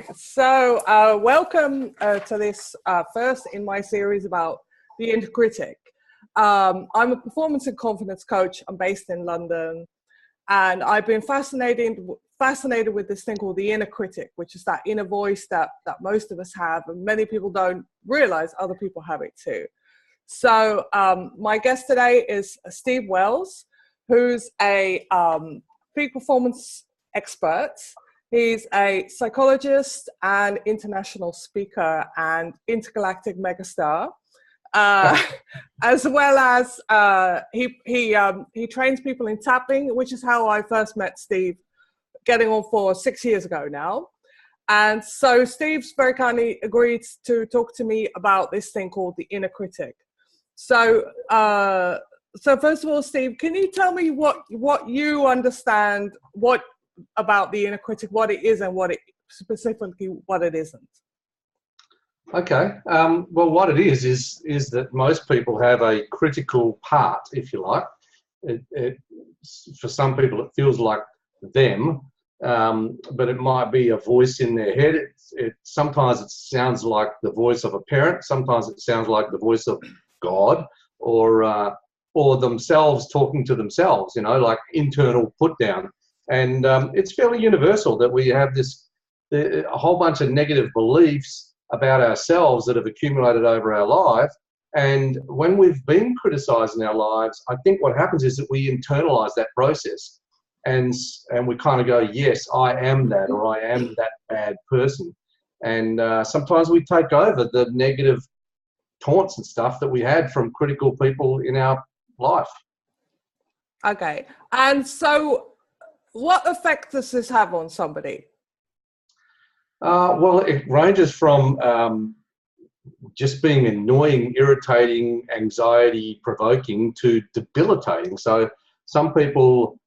So, welcome to this first in my series about the Inner Critic. I'm a performance and confidence coach. I'm based in London, and I've been fascinated with this thing called the inner critic, which is that inner voice that most of us have, and many people don't realize other people have it too. So, my guest today is Steve Wells, who's a peak performance expert. He's a psychologist and international speaker and intergalactic megastar, as well as he trains people in tapping, which is how I first met Steve, getting on for 6 years ago now. And so Steve's very kindly agreed to talk to me about this thing called the inner critic. So first of all, Steve, can you tell me what you understand about the inner critic, what it is and what it isn't? Okay. Well, what it is that most people have a critical part, if you like. For some people, it feels like them, but it might be a voice in their head. Sometimes it sounds like the voice of a parent. Sometimes it sounds like the voice of God, or themselves talking to themselves. Like internal put down. And it's fairly universal that we have a whole bunch of negative beliefs about ourselves that have accumulated over our life. And when we've been criticized in our lives, I think what happens is that we internalize that process, and we kind of go, yes, I am that, or I am that bad person. And sometimes we take over the negative taunts and stuff that we had from critical people in our life. Okay. And so what effect does this have on somebody? Well, it ranges from just being annoying, irritating, anxiety-provoking to debilitating. So some people,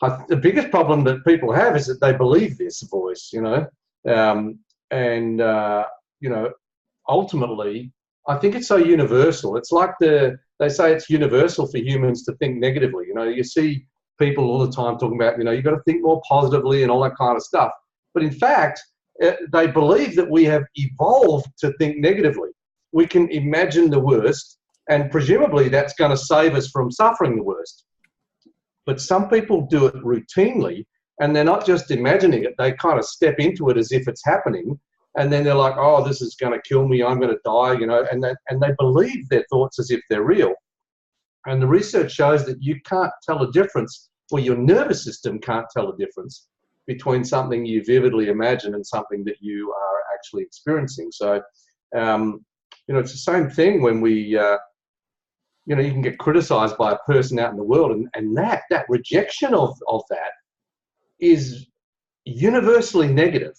the biggest problem that people have is that they believe this voice, ultimately, I think it's so universal. It's like they say it's universal for humans to think negatively. You see people all the time talking about, you've got to think more positively and all that kind of stuff. But in fact, they believe that we have evolved to think negatively. We can imagine the worst, and presumably that's going to save us from suffering the worst. But some people do it routinely, and they're not just imagining it, they kind of step into it as if it's happening. And then they're like, oh, this is going to kill me, I'm going to die, and they believe their thoughts as if they're real. And the research shows that you can't tell a difference, or your nervous system can't tell a difference between something you vividly imagine and something that you are actually experiencing. So, it's the same thing when you can get criticized by a person out in the world, and that rejection of that is universally negative.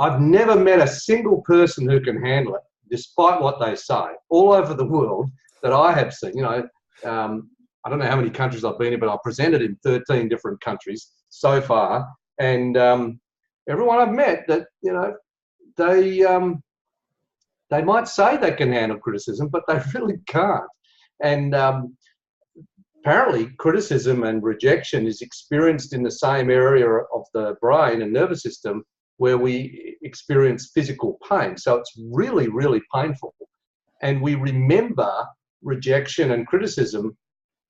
I've never met a single person who can handle it, despite what they say, all over the world that I have seen. I don't know how many countries I've been in, but I've presented in 13 different countries so far. And everyone I've met that, they might say they can handle criticism, but they really can't. And apparently criticism and rejection is experienced in the same area of the brain and nervous system where we experience physical pain. So it's really, really painful. And we remember rejection and criticism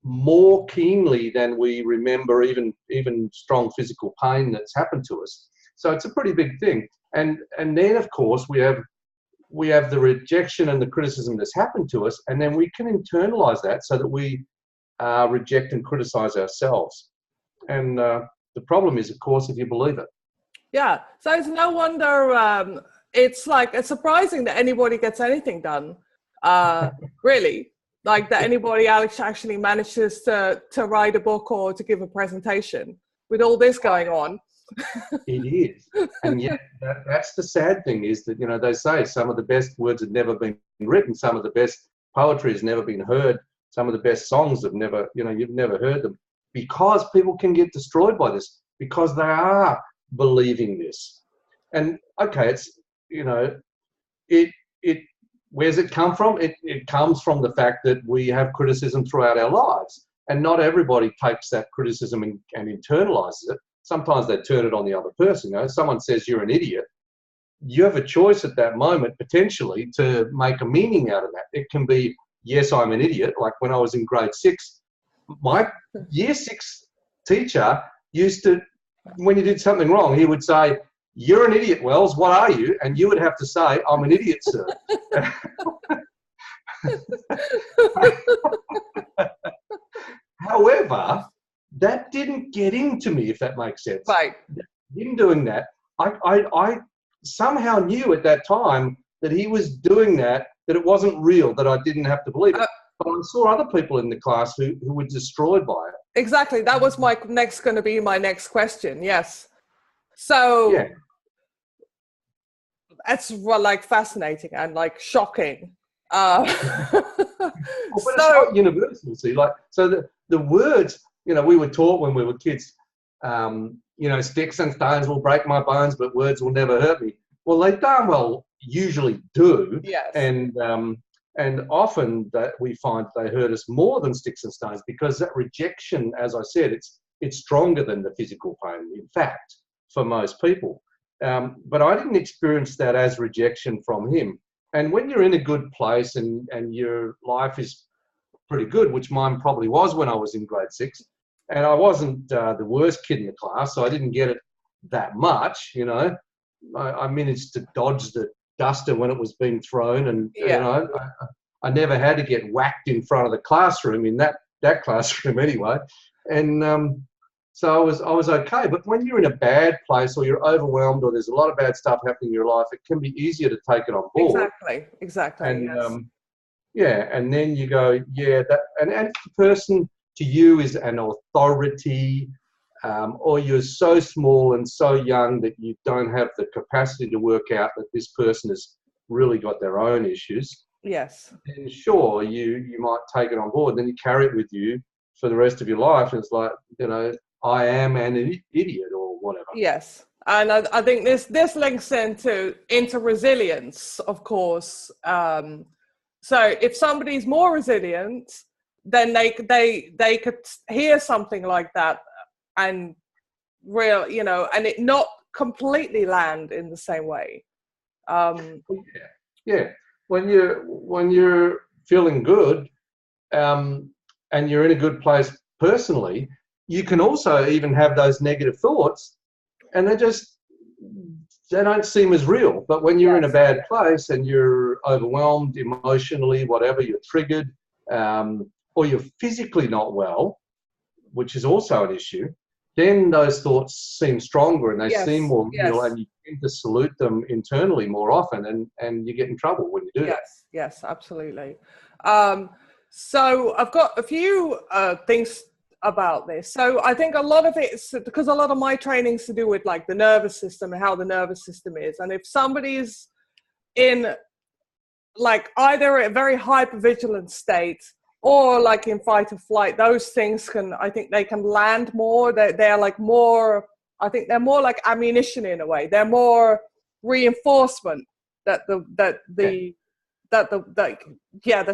more keenly than we remember even strong physical pain that's happened to us. So it's a pretty big thing. And then, of course, we have the rejection and the criticism that's happened to us, and then we can internalize that so that we reject and criticize ourselves. And the problem is, of course, if you believe it. Yeah. So it's no wonder it's surprising that anybody gets anything done, really. Like that anybody actually manages to write a book or to give a presentation with all this going on. It is. And yet that's the sad thing is that, they say some of the best words have never been written. Some of the best poetry has never been heard. Some of the best songs have never, you've never heard them, because people can get destroyed by this, because they are believing this. And okay, it's, where's it come from? It comes from the fact that we have criticism throughout our lives, and not everybody takes that criticism and internalizes it. Sometimes they turn it on the other person. Someone says you're an idiot, you have a choice at that moment, potentially, to make a meaning out of that. It can be, yes, I'm an idiot. Like when I was in grade 6, my year 6 teacher used to, when you did something wrong, he would say, "You're an idiot, Wells. What are you?" And you would have to say, "I'm an idiot, sir." However, that didn't get into me, if that makes sense. Right. Him doing that, I somehow knew at that time that he was doing that it wasn't real, that I didn't have to believe it. But I saw other people in the class who were destroyed by it. Exactly. That was going to be my next question. Yes. So yeah. That's like fascinating and like shocking. But it's not universal, see, like, so the words, you know, we were taught when we were kids, you know, sticks and stones will break my bones, but words will never hurt me. Well, they darn well usually do. Yes. And often that we find they hurt us more than sticks and stones, because that rejection, as I said, it's stronger than the physical pain, in fact, for most people. But I didn't experience that as rejection from him. And when you're in a good place and your life is pretty good, which mine probably was when I was in grade 6, and I wasn't the worst kid in the class, so I didn't get it that much, you know. I managed to dodge the duster when it was being thrown, and you know, I never had to get whacked in front of the classroom, in that classroom anyway. And so I was okay. But when you're in a bad place, or you're overwhelmed, or there's a lot of bad stuff happening in your life, it can be easier to take it on board. Exactly. And yes. And then you go, that, and if the person to you is an authority, or you're so small and so young that you don't have the capacity to work out that this person has really got their own issues. Yes. And sure, you might take it on board, then you carry it with you for the rest of your life. And it's like, you know, I am an idiot or whatever. Yes. And I think this links into resilience, of course. So if somebody's more resilient, then they could hear something like that and you know, and it not completely land in the same way. Yeah. When you're feeling good, and you're in a good place personally, you can also even have those negative thoughts, and they don't seem as real. But when you're in a bad place and you're overwhelmed emotionally, whatever, you're triggered, or you're physically not well, which is also an issue, then those thoughts seem stronger and they seem more real, and you tend to salute them internally more often, and you get in trouble when you do that. Yes, absolutely. So I've got a few things about this. So I think a lot of it is because a lot of my training is to do with like the nervous system and how the nervous system is. And if somebody's in like either a very hypervigilant state or like in fight or flight, those things I think they can land more. They're like more, I think they're more like ammunition in a way. They're more reinforcement that there's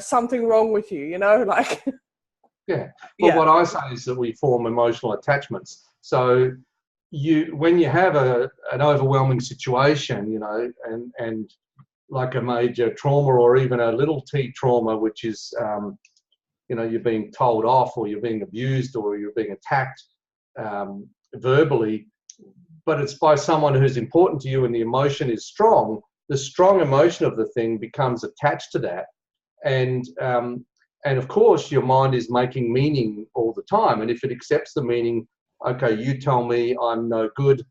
something wrong with you, you know, like. Well, what I say is that we form emotional attachments. So when you have an overwhelming situation, you know, and like a major trauma or even a little t trauma, which is, you know, you're being told off, or you're being abused, or you're being attacked verbally, but it's by someone who's important to you and the emotion is strong, the strong emotion of the thing becomes attached to that. And of course, your mind is making meaning all the time. And if it accepts the meaning, okay, you tell me I'm no good,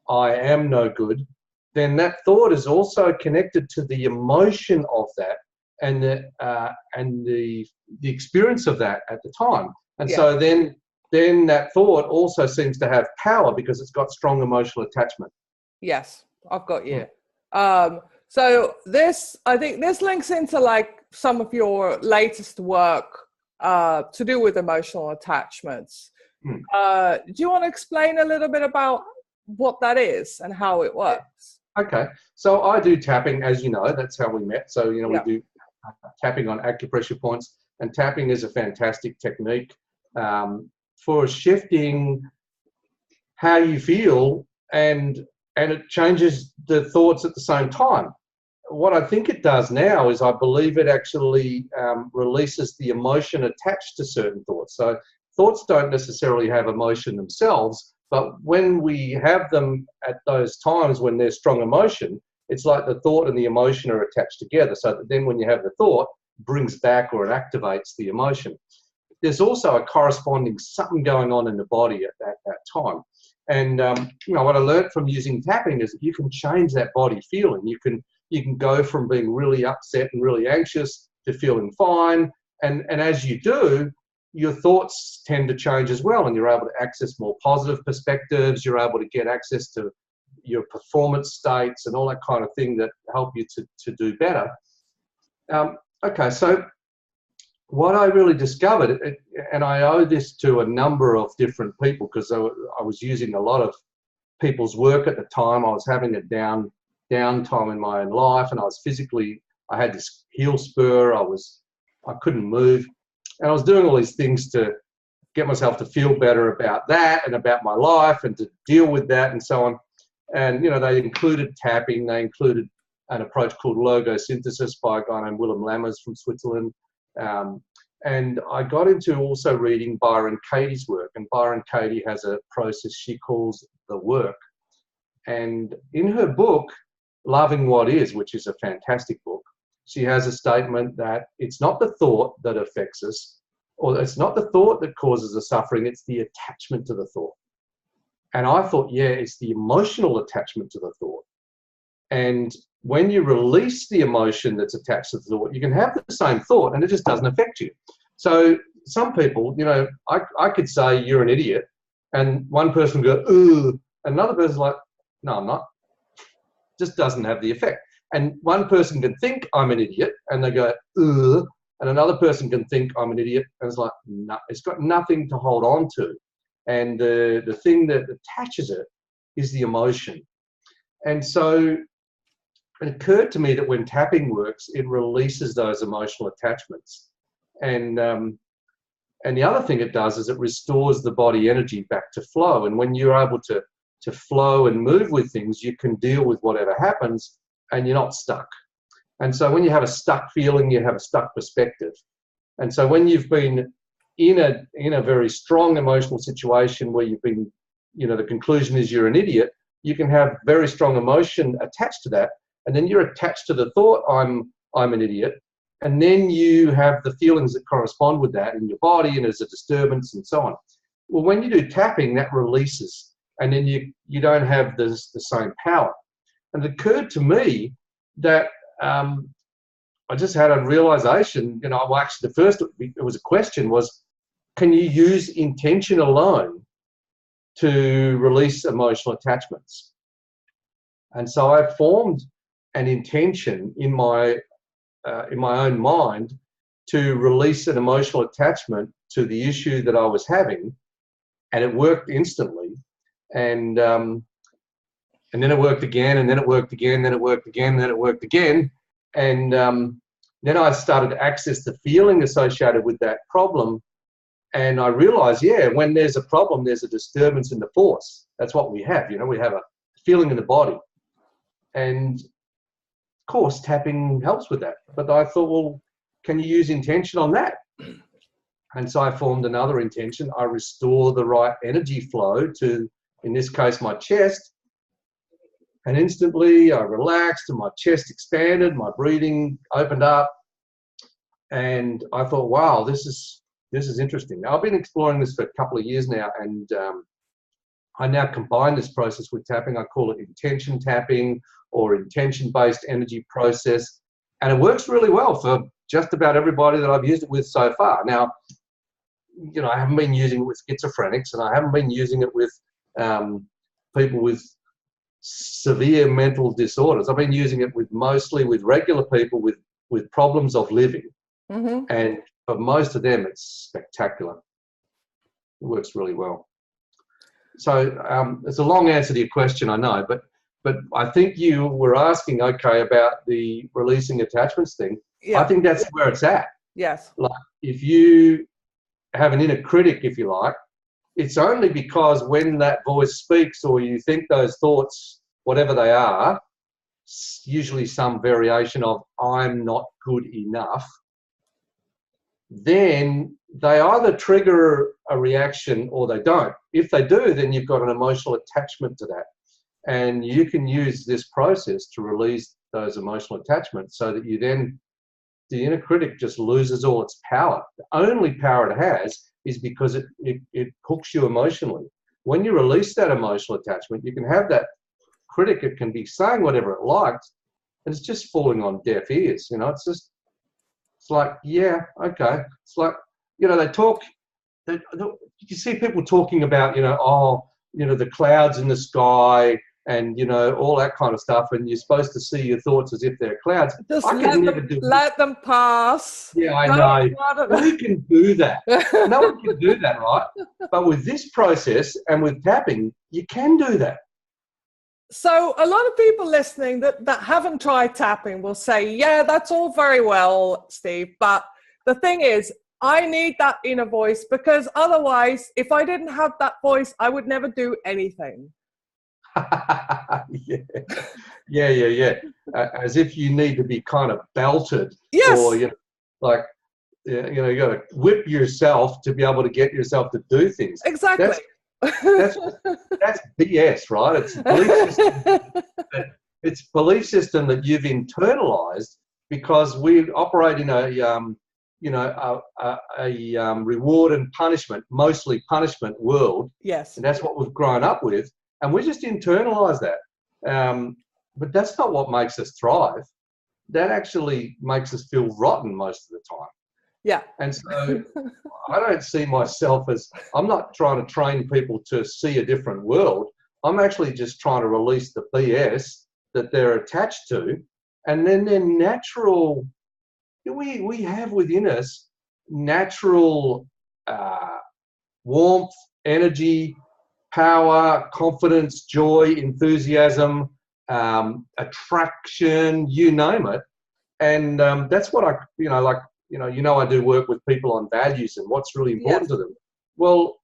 I am no good, then that thought is also connected to the emotion of that and the experience of that at the time. And so then that thought also seems to have power because it's got strong emotional attachment. Yes, I've got you. So I think this links into like some of your latest work to do with emotional attachments. Do you want to explain a little bit about what that is and how it works? Okay, so I do tapping, as you know, that's how we met. So, you know, we do tapping on acupressure points, and tapping is a fantastic technique for shifting how you feel and and it changes the thoughts at the same time. What I think it does now is I believe it actually releases the emotion attached to certain thoughts. So thoughts don't necessarily have emotion themselves, but when we have them at those times when there's strong emotion, it's like the thought and the emotion are attached together, so that then when you have the thought, it brings back or it activates the emotion. There's also a corresponding something going on in the body at that time. And what I learned from using tapping is that you can change that body feeling. You can go from being really upset and really anxious to feeling fine. And as you do, your thoughts tend to change as well, and you're able to access more positive perspectives. You're able to get access to your performance states and all that kind of thing that help you to do better. Okay, so what I really discovered, and I owe this to a number of different people, because I was using a lot of people's work at the time. I was having a downtime in my own life, and I had this heel spur. I couldn't move, and I was doing all these things to get myself to feel better about that and about my life and to deal with that and so on. And they included tapping. They included an approach called logosynthesis by a guy named Willem Lammers from Switzerland. And I got into also reading Byron Katie's work. And Byron Katie has a process she calls the work. And in her book, Loving What Is, which is a fantastic book, she has a statement that it's not the thought that affects us, or it's not the thought that causes the suffering, it's the attachment to the thought. And I thought, yeah, it's the emotional attachment to the thought. And when you release the emotion that's attached to the thought, you can have the same thought and it just doesn't affect you. So some people, I could say you're an idiot, and one person would go, ooh, and another person's like, no, I'm not. Just doesn't have the effect. And one person can think I'm an idiot and they go, ooh, and another person can think I'm an idiot and it's like, no, it's got nothing to hold on to. And the thing that attaches it is the emotion. And so it occurred to me that when tapping works, it releases those emotional attachments. And the other thing it does is it restores the body energy back to flow. And when you're able to flow and move with things, you can deal with whatever happens and you're not stuck. And so when you have a stuck feeling, you have a stuck perspective. And so when you've been in a very strong emotional situation where you've been, the conclusion is you're an idiot, you can have very strong emotion attached to that. And then you're attached to the thought, I'm an idiot. And then you have the feelings that correspond with that in your body, and there's a disturbance and so on. Well, when you do tapping, that releases, and then you don't have the same power. And it occurred to me that I just had a realization, well, actually the first, it was a question, was, can you use intention alone to release emotional attachments? And so I formed an intention in my own mind to release an emotional attachment to the issue that I was having, and it worked instantly. And then it worked again, and then it worked again, then it worked again, then it worked again. And then I started to access the feeling associated with that problem. And I realized, yeah, when there's a problem, there's a disturbance in the force. That's what we have. We have a feeling in the body. And of course, tapping helps with that. But I thought, well, can you use intention on that? And so I formed another intention. I restore the right energy flow to, in this case, my chest. And instantly I relaxed and my chest expanded, my breathing opened up. And I thought, wow, this is interesting. Now, I've been exploring this for a couple of years now, and I now combine this process with tapping. I call it intention tapping or intention-based energy process. And it works really well for just about everybody that I've used it with so far. Now, I haven't been using it with schizophrenics, and I haven't been using it with people with severe mental disorders. I've been using it mostly with regular people with problems of living. Mm-hmm. And for most of them, it's spectacular. It works really well. So it's a long answer to your question, I know, but I think you were asking, okay, about the releasing attachments thing. Yeah. I think that's where it's at. Yes. Like, if you have an inner critic, if you like, it's only because when that voice speaks or you think those thoughts whatever they are, usually some variation of I'm not good enough, then they either trigger a reaction or they don't. If they do, then you've got an emotional attachment to that. And you can use this process to release those emotional attachments so that you then, the inner critic just loses all its power. The only power it has is because it hooks you emotionally. When you release that emotional attachment, you can have that critic, it can be saying whatever it likes, and it's just falling on deaf ears. You know, it's like, yeah, okay. It's like, you know, they talk, you see people talking about, you know, oh, you know, the clouds in the sky and, you know, all that kind of stuff, and you're supposed to see your thoughts as if they're clouds. Just I could never do let them pass. Yeah, I know. Who can do that? No one can do that, right? But with this process and with tapping, you can do that. So a lot of people listening that haven't tried tapping will say, yeah, that's all very well, Steve, but the thing is, I need that inner voice, because otherwise, if I didn't have that voice, I would never do anything. Yeah. As if you need to be kind of belted, yes, or you know, like, you know, you got to whip yourself to be able to get yourself to do things. Exactly. That's BS, right? It's belief system that you've internalized, because we operate in a reward and punishment, mostly punishment world. Yes. And that's what we've grown up with, and we just internalize that. But that's not what makes us thrive. That actually makes us feel rotten most of the time. Yeah. And so I don't see myself as, I'm not trying to train people to see a different world. I'm actually just trying to release the BS that they're attached to. And then their natural, we have within us natural warmth, energy, power, confidence, joy, enthusiasm, attraction, you name it. And that's what I do work with people on values and what's really important to them. Well,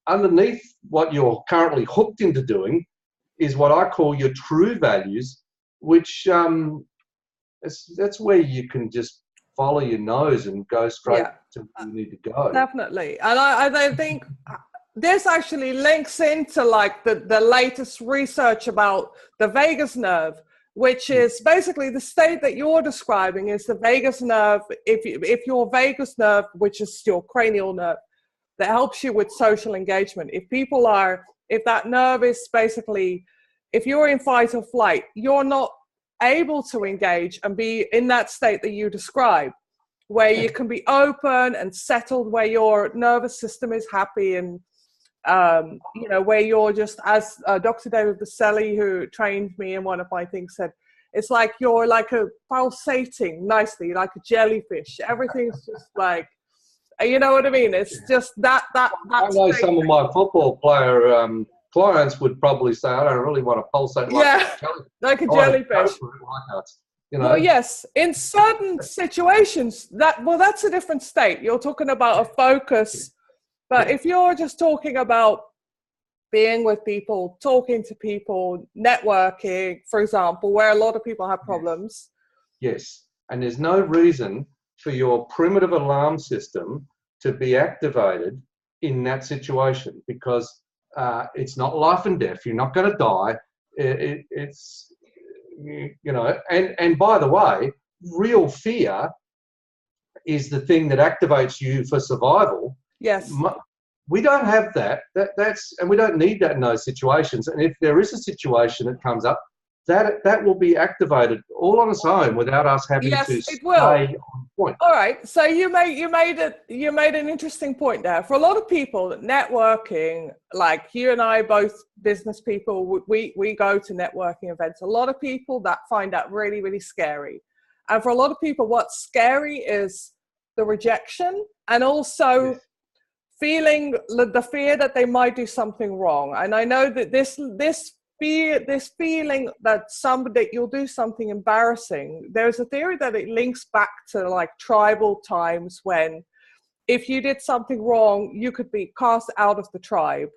underneath what you're currently hooked into doing is what I call your true values, which that's where you can just follow your nose and go straight to where you need to go. Definitely. And I think this actually links into like the latest research about the vagus nerve, which is basically the state that you're describing is the vagus nerve. If your vagus nerve, which is your cranial nerve, that helps you with social engagement. If that nerve is basically, if you're in fight or flight, you're not able to engage and be in that state that you describe, where you can be open and settled, where your nervous system is happy, and where you're just, as Dr. David Baselli, who trained me in one of my things, said, it's like you're like a pulsating nicely, like a jellyfish. Everything's just like, you know what I mean? It's just that. I know some of my football player clients would probably say, I don't really want to pulsate like a jellyfish. Well, yes, in certain situations, that's a different state. You're talking about a focus. But if you're just talking about being with people, talking to people, networking, for example, where a lot of people have problems. Yes. And there's no reason for your primitive alarm system to be activated in that situation, because it's not life and death. You're not going to die. It's, and by the way, real fear is the thing that activates you for survival. Yes. We don't have that. And we don't need that in those situations. And if there is a situation that comes up, that will be activated all on its own without us having to stay on point. All right. So you made an interesting point there. For a lot of people, networking, like you and I, both business people, we go to networking events. A lot of people that find that really, really scary. And for a lot of people, what's scary is the rejection, and also feeling the fear that they might do something wrong. And I know that this feeling that you'll do something embarrassing, there's a theory that it links back to like tribal times, when if you did something wrong, you could be cast out of the tribe,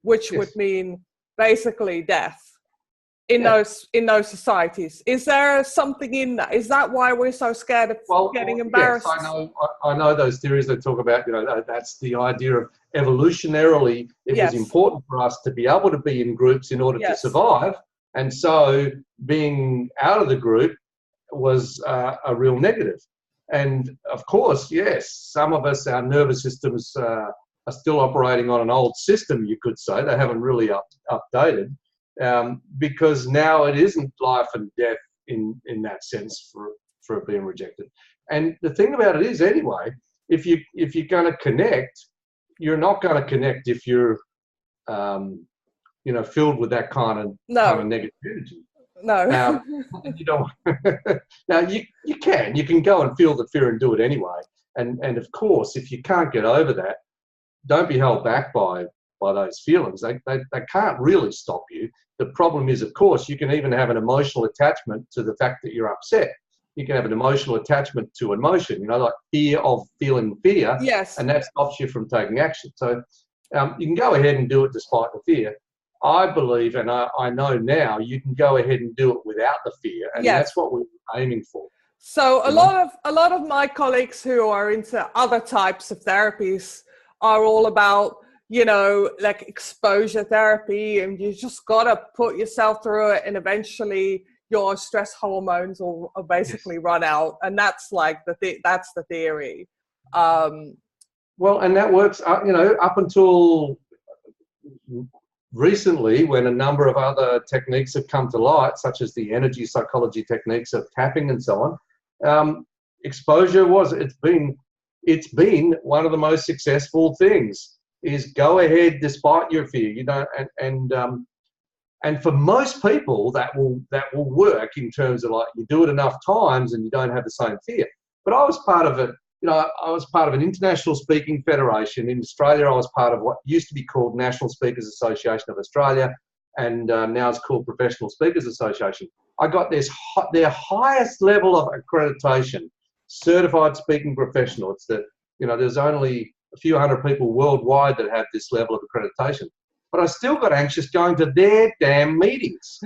which would mean basically death. in those societies. Is there something in that? Is that why we're so scared of getting embarrassed? Yes, I know those theories that talk about, that's the idea of evolutionarily it was important for us to be able to be in groups in order to survive, and so being out of the group was a real negative. And of course, yes, some of us, our nervous systems are still operating on an old system, you could say. They haven't really updated. Because now it isn't life and death in that sense for being rejected. And the thing about it is, anyway, if you're going to connect, you're not going to connect if you're filled with that kind of negativity. No. You don't. Now you can go and feel the fear and do it anyway. And of course, if you can't get over that, don't be held back by those feelings. They can't really stop you. The problem is, of course, you can even have an emotional attachment to the fact that you're upset. You can have an emotional attachment to emotion, like fear of feeling fear. Yes. And that stops you from taking action. So you can go ahead and do it despite the fear. I believe, and I know now, you can go ahead and do it without the fear. And that's what we're aiming for. So a lot of my colleagues who are into other types of therapies are all about, like exposure therapy, and you just got to put yourself through it, and eventually your stress hormones will basically run out. And that's like that's the theory. Well, and that works, up until recently, when a number of other techniques have come to light, such as the energy psychology techniques of tapping and so on. Exposure it's been one of the most successful things. Is go ahead despite your fear, and for most people that will work in terms of, like, you do it enough times and you don't have the same fear. But I was part of it. I was part of an international speaking federation in Australia. I was part of what used to be called National Speakers Association of Australia, and now it's called Professional Speakers Association. I got their highest level of accreditation, certified speaking professional. It's that there's only a few hundred people worldwide that have this level of accreditation. But I still got anxious going to their damn meetings.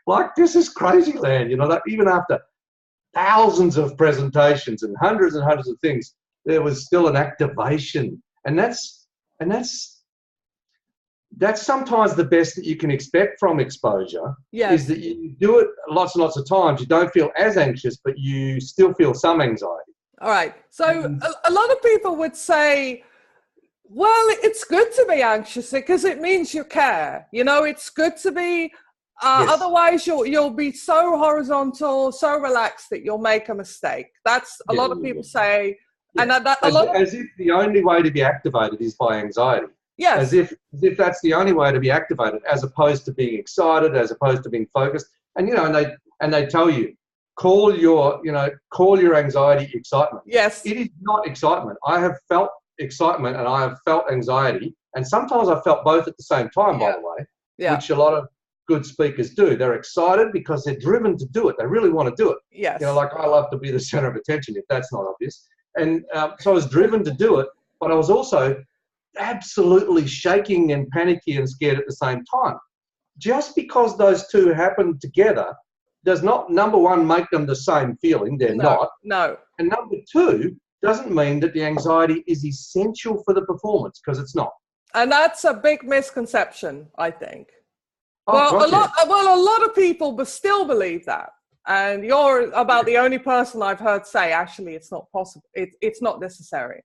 Like, this is crazy land, that even after thousands of presentations and hundreds of things, there was still an activation. And that's sometimes the best that you can expect from exposure. Is that you do it lots and lots of times. You don't feel as anxious, but you still feel some anxiety. All right. So a lot of people would say, well, it's good to be anxious because it means you care. It's good to be, otherwise you'll be so horizontal, so relaxed that you'll make a mistake. That's a lot of people say. And as if the only way to be activated is by anxiety. Yes. As if that's the only way to be activated, as opposed to being excited, as opposed to being focused. And, and they tell you, call your anxiety excitement. Yes. It is not excitement. I have felt excitement and I have felt anxiety. And sometimes I felt both at the same time, by the way, which a lot of good speakers do. They're excited because they're driven to do it. They really want to do it. Yes. Like, I love to be the center of attention, if that's not obvious. And so I was driven to do it, but I was also absolutely shaking and panicky and scared at the same time. Just because those two happen together does not, number one, make them the same feeling. They're not. No. And number two, doesn't mean that the anxiety is essential for the performance, because it's not. And that's a big misconception, I think. Oh, a lot of people but still believe that. And you're about the only person I've heard say, actually, it's not possible. It's not necessary.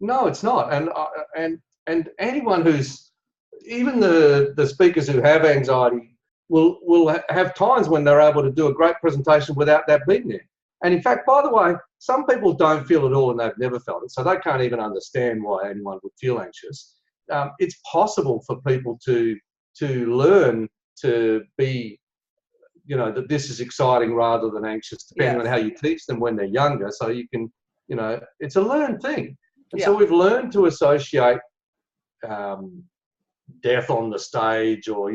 No, it's not. And anyone who's, even the speakers who have anxiety will have times when they're able to do a great presentation without that being there. And in fact, by the way, some people don't feel it all and they've never felt it, so they can't even understand why anyone would feel anxious. It's possible for people to learn to be, that this is exciting rather than anxious, depending on how you teach them when they're younger. So you can, it's a learned thing. And so we've learned to associate death on the stage, or,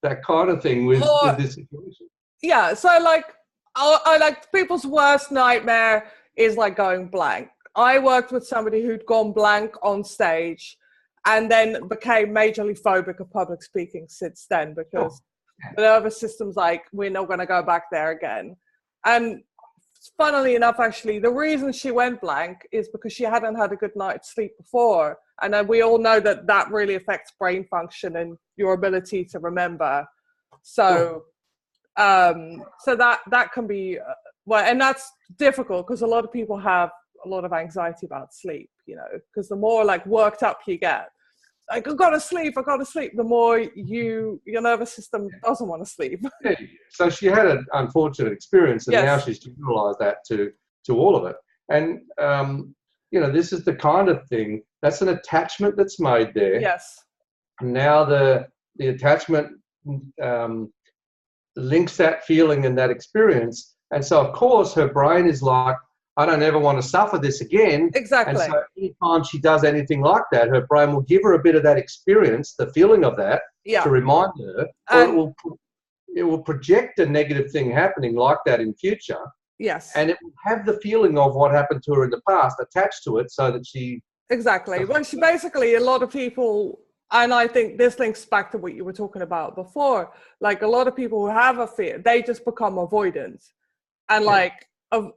that kind of thing with this situation. Yeah, so I like people's worst nightmare is like going blank. I worked with somebody who'd gone blank on stage, and then became majorly phobic of public speaking since then, because the nervous system's like, we're not going to go back there again. And funnily enough, actually, the reason she went blank is because she hadn't had a good night's sleep before. And we all know that that really affects brain function and your ability to remember. So, so that can be, well, and that's difficult because a lot of people have a lot of anxiety about sleep, you know, because the more like worked up you get, like, I've got to sleep, the more your nervous system doesn't want to sleep. Yeah. So she had an unfortunate experience, and now she's generalized that to all of it. And, you know, this is the kind of thing, that's an attachment that's made there. Yes. And now the attachment links that feeling and that experience. And so, of course, her brain is like, I don't ever want to suffer this again. Exactly. And so anytime she does anything like that, her brain will give her a bit of that experience, the feeling of that, to remind her, or it will project a negative thing happening like that in future. Yes. And it will have the feeling of what happened to her in the past attached to it, so that she... Exactly. Well, she basically, a lot of people, and I think this links back to what you were talking about before, like a lot of people who have a fear, they just become avoidant. And like,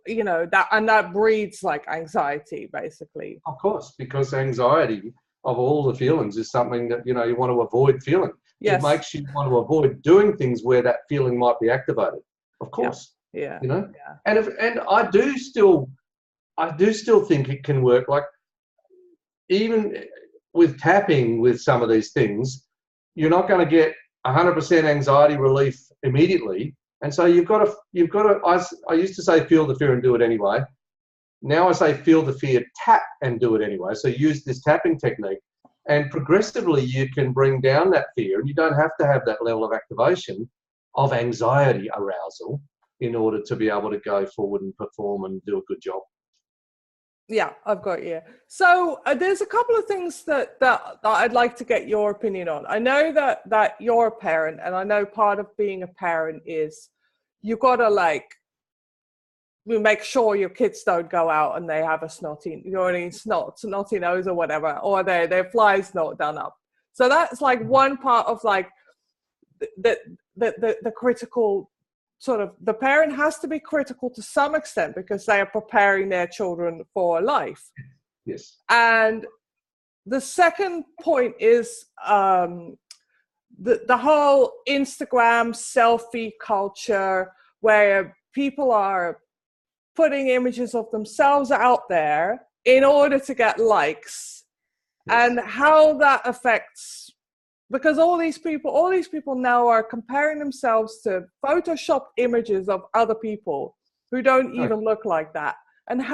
you know, that breeds like anxiety, basically. Of course, because anxiety of all the feelings is something that, you know, you want to avoid feeling. Yes. It makes you want to avoid doing things where that feeling might be activated. Of course. Yeah. You know? Yeah. And I do still think it can work. Like, even with tapping with some of these things, you're not going to get 100% anxiety relief immediately. And so you've got to, I used to say feel the fear and do it anyway. Now I say feel the fear, tap and do it anyway. So use this tapping technique, and progressively you can bring down that fear, and you don't have to have that level of activation of anxiety arousal in order to be able to go forward and perform and do a good job. Yeah, I've got you. So there's a couple of things that I'd like to get your opinion on. I know that you're a parent, and I know part of being a parent is you've got to like make sure your kids don't go out and they have a snotty nose or whatever, or their fly's not done up. So that's like one part of like the critical sort of, the parent has to be critical to some extent because they are preparing their children for life. Yes. And the second point is the whole Instagram selfie culture, where people are putting images of themselves out there in order to get likes. Yes. And how that affects, because all these people now are comparing themselves to photoshopped images of other people who don't even look like that. And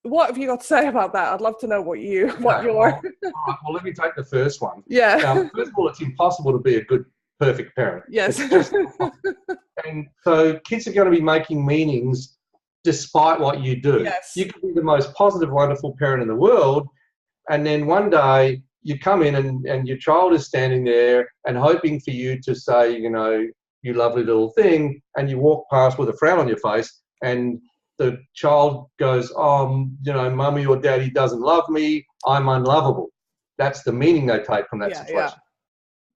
what have you got to say about that? I'd love to know what your... All right, well, let me take the first one. Yeah. First of all, it's impossible to be a good, perfect parent. Yes. It's just and so kids are going to be making meanings despite what you do. Yes. You can be the most positive, wonderful parent in the world, and then one day you come in and your child is standing there and hoping for you to say, you know, you lovely little thing, and you walk past with a frown on your face, and the child goes, oh, you know, mummy or daddy doesn't love me, I'm unlovable. That's the meaning they take from that situation. Yeah.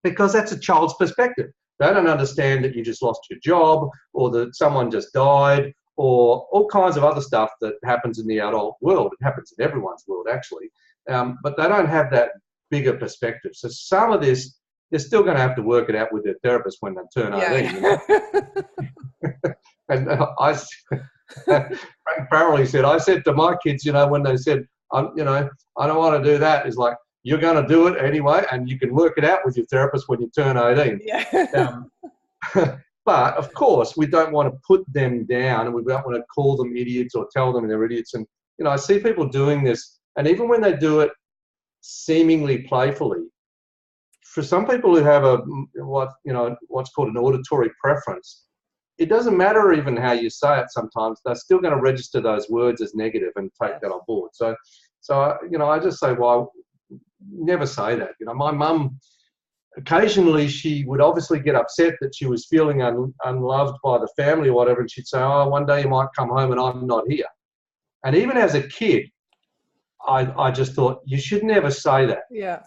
Because that's a child's perspective. They don't understand that you just lost your job, or that someone just died, or all kinds of other stuff that happens in the adult world. It happens in everyone's world, actually. But they don't have that bigger perspective. So some of this, they're still going to have to work it out with their therapist when they turn 18. You know? And Frank Farrelly said, I said to my kids, you know, when they said, you know, I don't want to do that, it's like, you're going to do it anyway, and you can work it out with your therapist when you turn 18. Yeah. But of course, we don't want to put them down, and we don't want to call them idiots or tell them they're idiots. And, you know, I see people doing this, and even when they do it seemingly playfully, for some people who have what's called an auditory preference, it doesn't matter even how you say it. Sometimes they're still going to register those words as negative and take that on board. So you know, I just say, well, never say that. You know, my mum, occasionally she would obviously get upset that she was feeling unloved by the family or whatever, and she'd say, oh, one day you might come home and I'm not here. And even as a kid, I just thought, you should never say that. Yeah.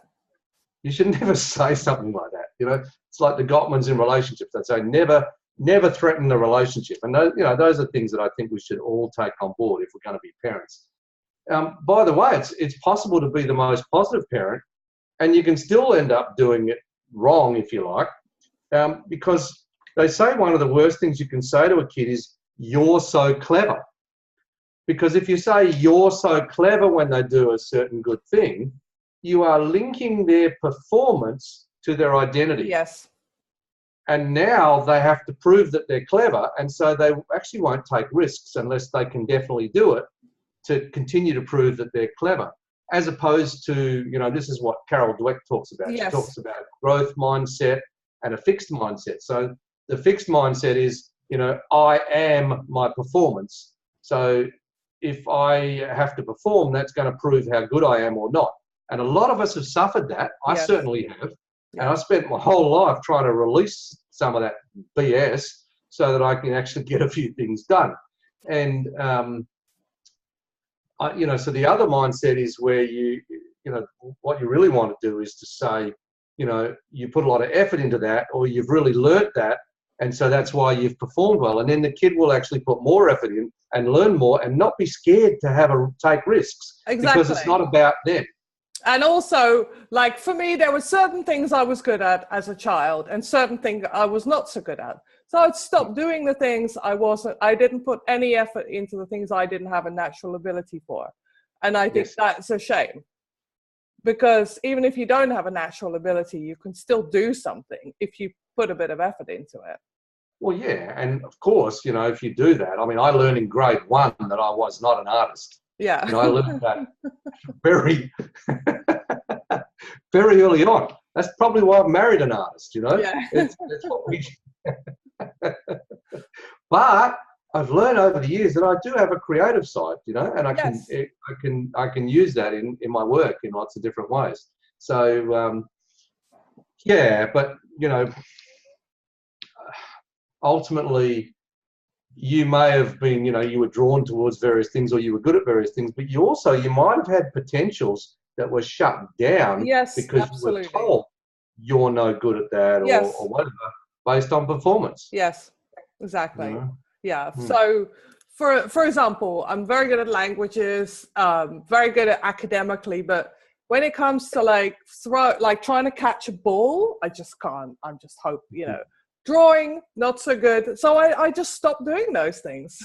You should never say something like that. You know, it's like the Gottmans in relationships. They say never threaten the relationship. And those, you know, those are things that I think we should all take on board if we're going to be parents. By the way, it's possible to be the most positive parent, and you can still end up doing it wrong, if you like, because they say one of the worst things you can say to a kid is, "You're so clever." Because if you say "you're so clever" when they do a certain good thing, you are linking their performance to their identity. Yes. And now they have to prove that they're clever, and so they actually won't take risks unless they can definitely do it, to continue to prove that they're clever. As opposed to, you know, this is what Carol Dweck talks about. Yes. She talks about growth mindset and a fixed mindset. So the fixed mindset is, you know, I am my performance. So if I have to perform, that's going to prove how good I am or not. And a lot of us have suffered that. I Yes. certainly have. And I spent my whole life trying to release some of that BS so that I can actually get a few things done. And, you know, so the other mindset is where you know, what you really want to do is to say, you know, you put a lot of effort into that, or you've really learnt that, and so that's why you've performed well. And then the kid will actually put more effort in and learn more, and not be scared to take risks. Exactly. Because it's not about them. And also, like, for me, there were certain things I was good at as a child and certain things I was not so good at. So I'd stop doing the things I didn't put any effort into the things I didn't have a natural ability for. And I think that's a shame. Because even if you don't have a natural ability, you can still do something if you put a bit of effort into it. Well, yeah. And of course, you know, if you do that, I mean, I learned in grade 1 that I was not an artist. Yeah. You know, I learned that very, very early on. That's probably why I've married an artist, you know. Yeah. It's what we... But I've learned over the years that I do have a creative side, you know, and I can use that in my work in lots of different ways. So yeah, but you know, ultimately, you may have been, you know, you were drawn towards various things, or you were good at various things, but you might have had potentials that were shut down because absolutely. you were told you're no good at that, or whatever, based on performance. Yes, exactly. You know? Yeah. So, for example, I'm very good at languages, very good at academically, but when it comes to like trying to catch a ball, I just can't. I'm just you know, drawing, not so good. So I just stopped doing those things.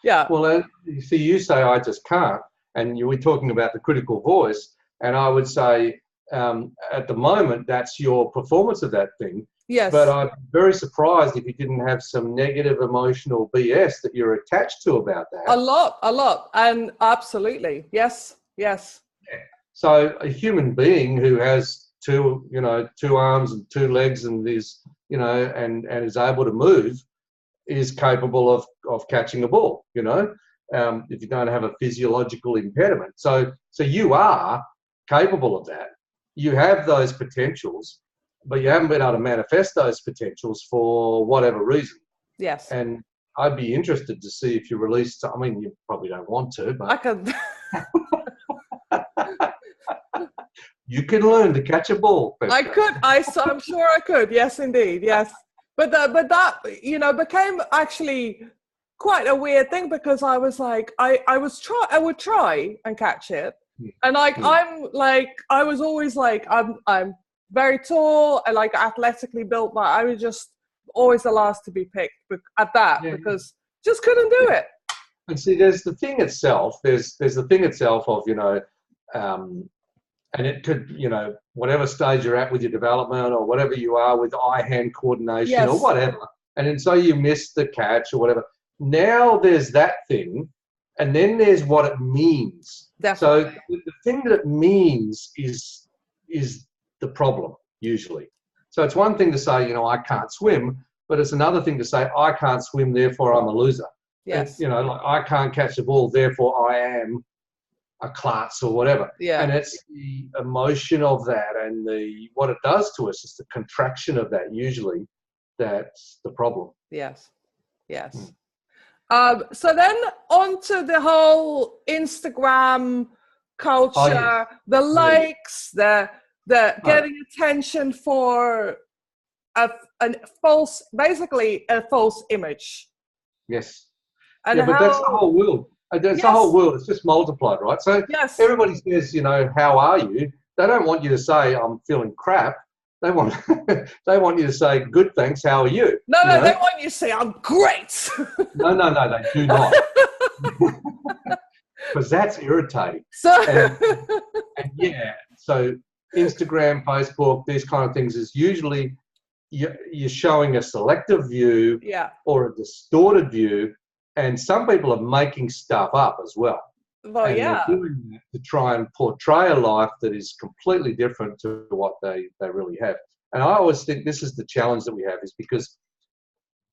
Yeah. Well, see, you say I just can't, and you were talking about the critical voice, and I would say at the moment that's your performance of that thing. Yes. But I'm very surprised if you didn't have some negative emotional BS that you're attached to about that. A lot. And absolutely. Yes. Yeah. So a human being who has two arms and 2 legs and is, you know, and is able to move is capable of catching a ball, you know, if you don't have a physiological impediment. So you are capable of that. You have those potentials, but you haven't been able to manifest those potentials for whatever reason. Yes. And I'd be interested to see if you release, I mean, you probably don't want to, but I can. you can learn to catch a ball. I could. I'm sure I could. Yes, indeed. Yes. But that, you know, became actually quite a weird thing, because I was like, I would try and catch it. And like, I was always like, I'm very tall and like athletically built, but I was just always the last to be picked at that because just couldn't do it. And see, there's the thing itself. There's the thing itself of, you know, and it could, you know, whatever stage you're at with your development or whatever you are with eye-hand coordination or whatever. And then so you miss the catch or whatever. Now there's that thing, and then there's what it means. Definitely. So the thing that it means is the problem, usually. So it's one thing to say, you know, I can't swim, but it's another thing to say, I can't swim, therefore I'm a loser. Yes. You know, like I can't catch the ball, therefore I am a klutz or whatever. Yeah. And it's the emotion of that and what it does to us is the contraction of that usually that's the problem. Yes. So then on to the whole Instagram culture, the likes, the getting attention for a false, basically a false image. Yes. And yeah, but that's the whole world. That's the whole world. It's just multiplied, right? So everybody says, you know, how are you? They don't want you to say, I'm feeling crap. They want they want you to say, good, thanks, how are you? No, they want you to say, I'm great. No, they do not. Because that's irritating. So, so Instagram, Facebook, these kind of things is usually you're showing a selective view or a distorted view, and some people are making stuff up as well. Well, they're doing that to try and portray a life that is completely different to what they really have. And I always think this is the challenge that we have, is because,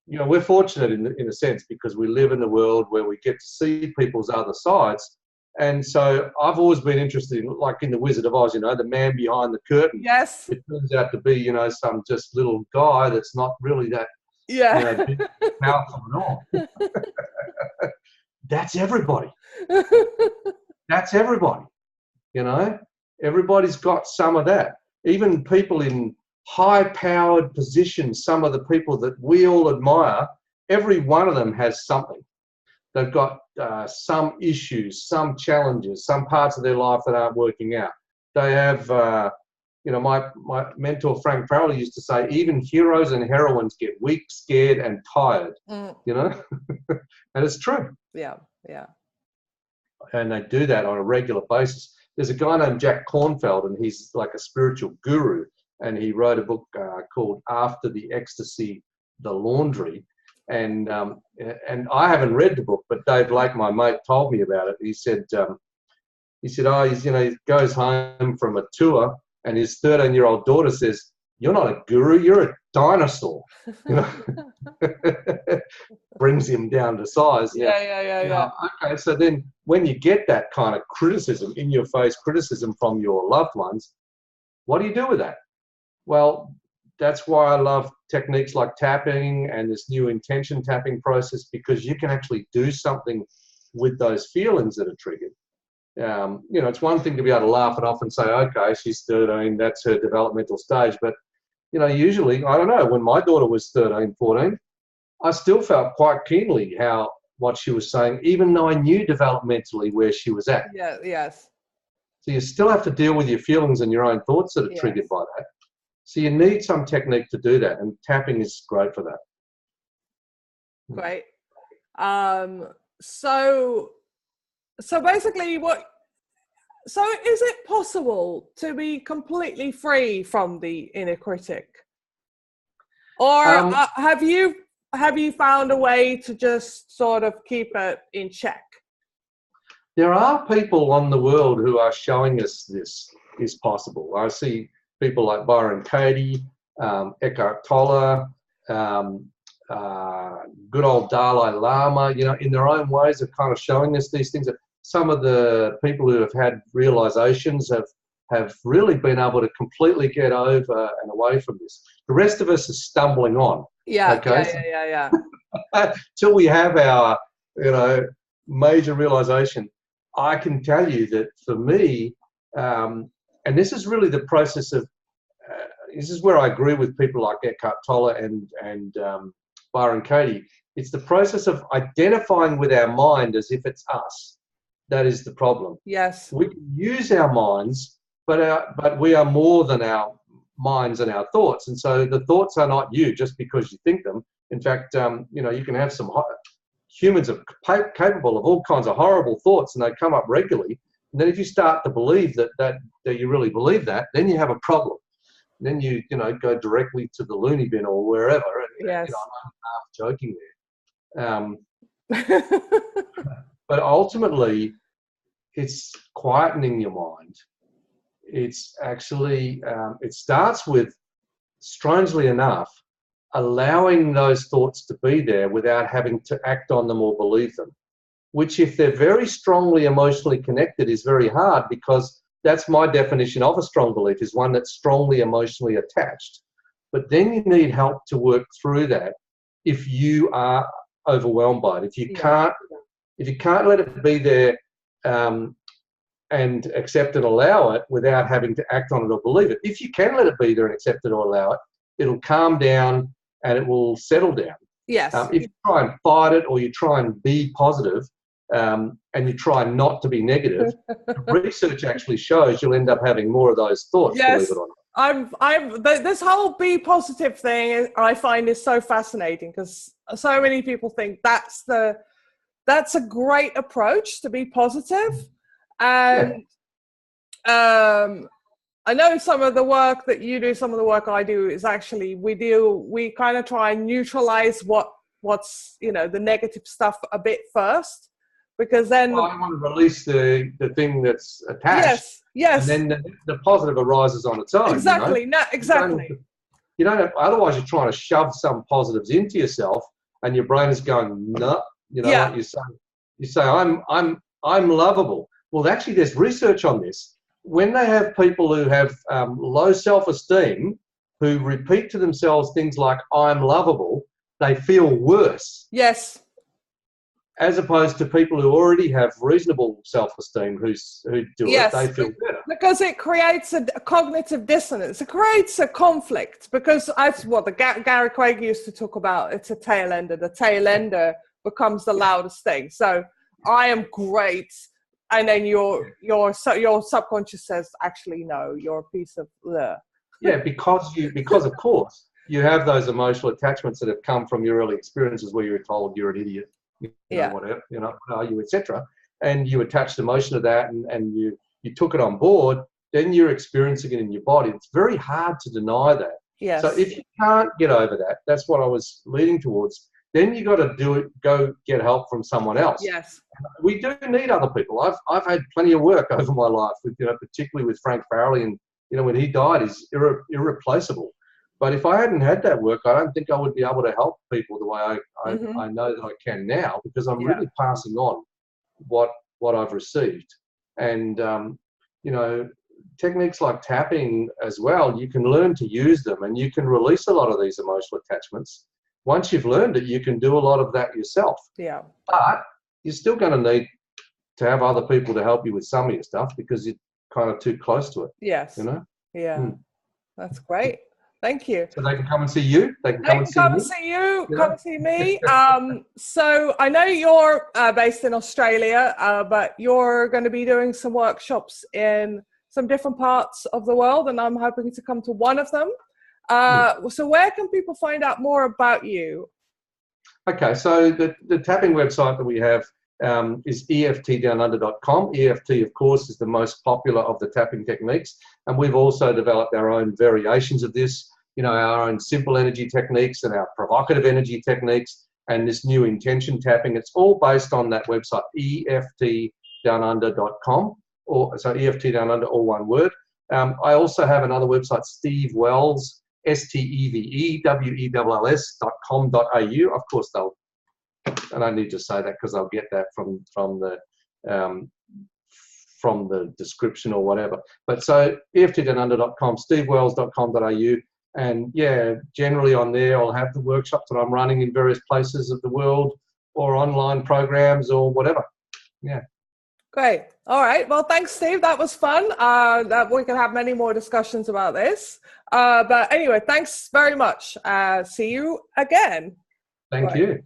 you know, we're fortunate in a sense because we live in a world where we get to see people's other sides. And so I've always been interested in, like in The Wizard of Oz, you know, the man behind the curtain. Yes. It turns out to be, you know, some just little guy that's not really that you know, big, powerful at all. That's everybody. That's everybody. You know, everybody's got some of that. Even people in high-powered positions, some of the people that we all admire, every one of them has something. They've got some issues, some challenges, some parts of their life that aren't working out. They have, you know, my mentor Frank Farrell used to say, even heroes and heroines get weak, scared, and tired. You know, and it's true. Yeah. And they do that on a regular basis. There's a guy named Jack Kornfield, and he's like a spiritual guru, and he wrote a book called After the Ecstasy, The Laundry. And I haven't read the book, but Dave Lake, my mate, told me about it. He said, he goes home from a tour, and his 13-year-old daughter says, "You're not a guru, you're a dinosaur." You know, brings him down to size. Yeah. Okay, so then when you get that kind of criticism, in your face criticism from your loved ones, what do you do with that? Well, that's why I love techniques like tapping and this new intention tapping process, because you can actually do something with those feelings that are triggered. You know, it's one thing to be able to laugh it off and say, okay, she's 13, that's her developmental stage. But, you know, usually, I don't know, when my daughter was 13, 14, I still felt quite keenly what she was saying, even though I knew developmentally where she was at. Yes. So you still have to deal with your feelings and your own thoughts that are triggered by that. So you need some technique to do that, and tapping is great for that. Great. So basically so is it possible to be completely free from the inner critic? Or have you found a way to just sort of keep it in check? There are people on the world who are showing us this is possible. I see people like Byron Katie, Eckhart Tolle, good old Dalai Lama, you know, in their own ways of kind of showing us these things. Some of the people who have had realizations have really been able to completely get over and away from this. The rest of us are stumbling on. Yeah. Till we have our, you know, major realization. I can tell you that for me, and this is really the process of, this is where I agree with people like Eckhart Tolle and Byron Katie. It's the process of identifying with our mind as if it's us. That is the problem. Yes. We can use our minds, but we are more than our minds and our thoughts. And so the thoughts are not you just because you think them. In fact, you know, you can have humans are capable of all kinds of horrible thoughts, and they come up regularly. And then if you start to believe that you really believe that, then you have a problem. Then you go directly to the loony bin or wherever. And, yes. You know, I'm half joking there. But ultimately, it's quietening your mind. It's actually, it starts with, strangely enough, allowing those thoughts to be there without having to act on them or believe them, which if they're very strongly emotionally connected is very hard, because that's my definition of a strong belief, is one that's strongly emotionally attached. But then you need help to work through that if you are overwhelmed by it. If you can't let it be there and accept and allow it without having to act on it or believe it. If you can let it be there and accept it or allow it, it'll calm down and it will settle down. Yes. If you try and fight it or you try and be positive, and you try not to be negative, research actually shows you'll end up having more of those thoughts, yes. believe it or not. This whole be positive thing I find is so fascinating, because so many people think that's a great approach, to be positive. And I know some of the work that you do, some of the work I do is actually we kind of try and neutralize what's the negative stuff a bit first. Because then I want to release the thing that's attached. Yes. And then the positive arises on its own. Exactly. You know? Exactly. You don't have, otherwise you're trying to shove some positives into yourself, and your brain is going, no. Like you say, I'm lovable. Well, actually, there's research on this. When they have people who have low self-esteem, who repeat to themselves things like "I'm lovable," they feel worse. Yes. As opposed to people who already have reasonable self-esteem who do it, they feel better. Because it creates a cognitive dissonance. It creates a conflict, because that's what Gary Craig used to talk about. It's a tail ender. The tail ender becomes the loudest thing. So I am great. And then your subconscious says, actually, no, you're a piece of bleh. Yeah, because of course, you have those emotional attachments that have come from your early experiences where you were told you're an idiot. Whatever, what are you, etc. And you attached emotion to that, and you took it on board, then you're experiencing it in your body. It's very hard to deny that. Yes. So if you can't get over that, that's what I was leading towards, then you got to go get help from someone else. Yes. We do need other people. I've had plenty of work over my life with, particularly with Frank Farrelly, and, when he died, he's irreplaceable. But if I hadn't had that work, I don't think I would be able to help people the way I know that I can now, because I'm really passing on what I've received. And, techniques like tapping as well, you can learn to use them, and you can release a lot of these emotional attachments. Once you've learned it, you can do a lot of that yourself. Yeah. But you're still going to need to have other people to help you with some of your stuff, because you're kind of too close to it. Yes. Yeah. That's great. Thank you. So they can come and see you? They can come and see you. Come and see me. So I know you're based in Australia, but you're going to be doing some workshops in some different parts of the world, and I'm hoping to come to one of them. So where can people find out more about you? Okay, so the tapping website that we have is EFTdownunder.com. EFT, of course, is the most popular of the tapping techniques. And we've also developed our own variations of this, our own simple energy techniques and our provocative energy techniques, and this new intention tapping. It's all based on that website, EFTdownunder.com, so EFT Down Under, all one word. I also have another website, Steve Wells, STEVEWELLS.com.au. Of course, I don't need to say that because I'll get that from the description or whatever. But so EFTdownunder.com, stevewells.com.au, and generally on there I'll have the workshops that I'm running in various places of the world, or online programs or whatever. Yeah. Great. All right. Well, thanks, Steve. That was fun. That we can have many more discussions about this. But anyway, thanks very much. See you again. Thank you.